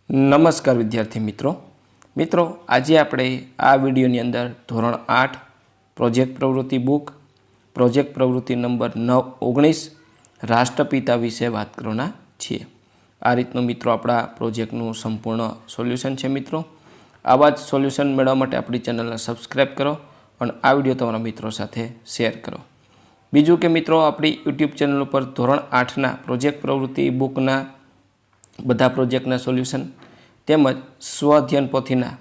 નમસ્કાર વિદ્યાર્થી મિત્રો આજે આપણે આ વિડીયોની અંદર ધોરણ 8 પ્રોજેક્ટ પ્રવૃત્તિ બુક પ્રોજેક્ટ પ્રવૃત્તિ નંબર 19 રાષ્ટ્રપિતા વિશે વાત કરવાના છીએ। આ રીતનું મિત્રો આપણા પ્રોજેક્ટનું સંપૂર્ણ સોલ્યુશન છે। મિત્રો આવા જ સોલ્યુશન મેળવવા માટે આપણી ચેનલને સબસ્ક્રાઈબ કરો અને આ વિડીયો તમારા મિત્રો સાથે શેર કરો। બીજું કે મિત્રો આપણી યુટ્યુબ ચેનલ ઉપર ધોરણ 8ના પ્રોજેક્ટ પ્રવૃત્તિ બુકના બધા પ્રોજેક્ટના સોલ્યુશન તેમજ સ્વઅધ્યયન પોથીના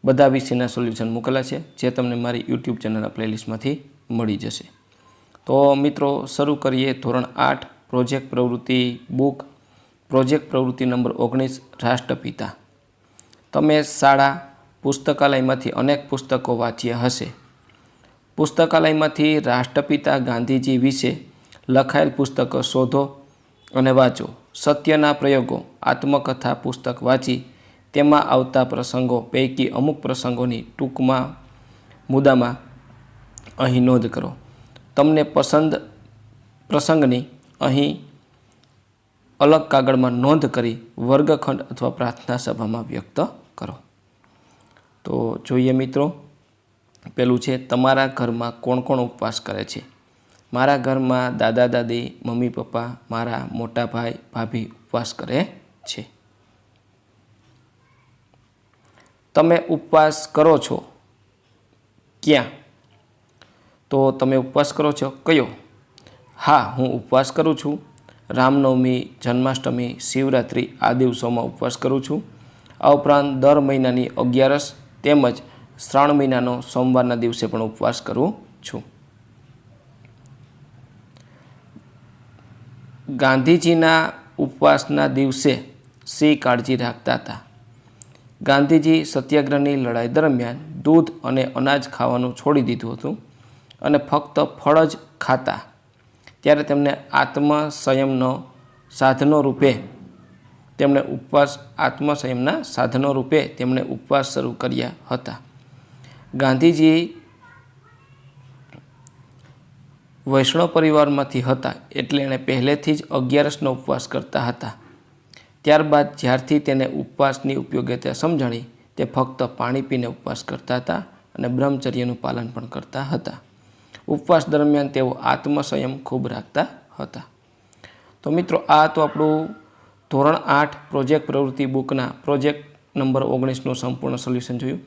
બધા વિષયના સોલ્યુશન મૂકેલા છે, જે તમને મારી યુટ્યુબ ચેનલના પ્લેલિસ્ટમાંથી મળી જશે। તો મિત્રો શરૂ કરીએ ધોરણ 8 પ્રોજેક્ટ પ્રવૃત્તિ બુક પ્રોજેક્ટ પ્રવૃત્તિ નંબર 19 રાષ્ટ્રપિતા। તમે શાળા પુસ્તકાલયમાંથી અનેક પુસ્તકો વાંચ્યા હશે। પુસ્તકાલયમાંથી રાષ્ટ્રપિતા ગાંધીજી વિશે લખાયેલ પુસ્તકો શોધો અને વાંચો। સત્યના પ્રયોગો આત્મકથા પુસ્તક વાંચી તેમાં આવતા પ્રસંગો પૈકી અમુક પ્રસંગોની ટૂંકમાં મુદ્દામાં અહીં નોંધ કરો। તમને પસંદ પ્રસંગની અહીં અલગ કાગળમાં નોંધ કરી વર્ગખંડ અથવા પ્રાર્થના સભામાં વ્યક્ત કરો। તો જોઈએ મિત્રો, પેલું છે તમારા ઘરમાં કોણ કોણ ઉપવાસ કરે છે? મારા ઘરમાં દાદા દાદી મમ્મી પપ્પા મારા મોટા ભાઈ ભાભી ઉપવાસ કરે છે। તમે ઉપવાસ કરો છો ક્યાં? તો તમે ઉપવાસ કરો છો કયો? હા, હું ઉપવાસ કરું છું। રામનવમી, જન્માષ્ટમી, શિવરાત્રિ આ દિવસોમાં ઉપવાસ કરું છું। આ ઉપરાંત દર મહિનાની 11 તેમજ શ્રાવણ મહિનાનો સોમવારના દિવસે પણ ઉપવાસ કરું છું। ગાંધીજીના ઉપવાસના દિવસે શી કાળજી રાખતા હતા? ગાંધીજી સત્યાગ્રહની લડાઈ દરમિયાન દૂધ અને અનાજ ખાવાનું છોડી દીધું હતું અને ફક્ત ફળ જ ખાતા। ત્યારે તેમણે આત્મસંયમના સાધનો રૂપે તેમણે ઉપવાસ શરૂ કર્યા હતા। ગાંધીજી વૈષ્ણવ પરિવારમાંથી હતા, એટલે એણે પહેલેથી જ 11નો ઉપવાસ કરતા હતા। ત્યારબાદ જ્યારથી તેને ઉપવાસની ઉપયોગિતા સમજાણી તે ફક્ત પાણી પીને ઉપવાસ કરતા હતા અને બ્રહ્મચર્યનું પાલન પણ કરતા હતા। ઉપવાસ દરમિયાન તેઓ આત્મસંયમ ખૂબ રાખતા હતા। તો મિત્રો આ તો આપણું ધોરણ 8 પ્રોજેક્ટ પ્રવૃત્તિ બુકના પ્રોજેક્ટ નંબર 19નું સંપૂર્ણ સોલ્યુશન જોયું।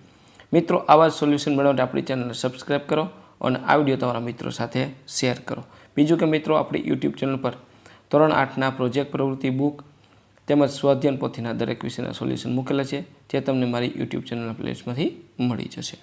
મિત્રો આવા જ સોલ્યુશન મેળવવા માટે આપણી ચેનલને સબસ્ક્રાઈબ કરો અને આ વિડીયો તમારા મિત્રો સાથે શેર કરો। બીજું કે મિત્રો આપણી યુટ્યુબ ચેનલ પર ધોરણ 8ના પ્રોજેક્ટ પ્રવૃત્તિ બુક તેમજ સ્વાધ્યાયન પોથીના દરેક વિષયના સોલ્યુશન મૂકેલા છે, જે તમને મારી યુટ્યુબ ચેનલના પ્લેલિસ્ટમાંથી મળી જશે।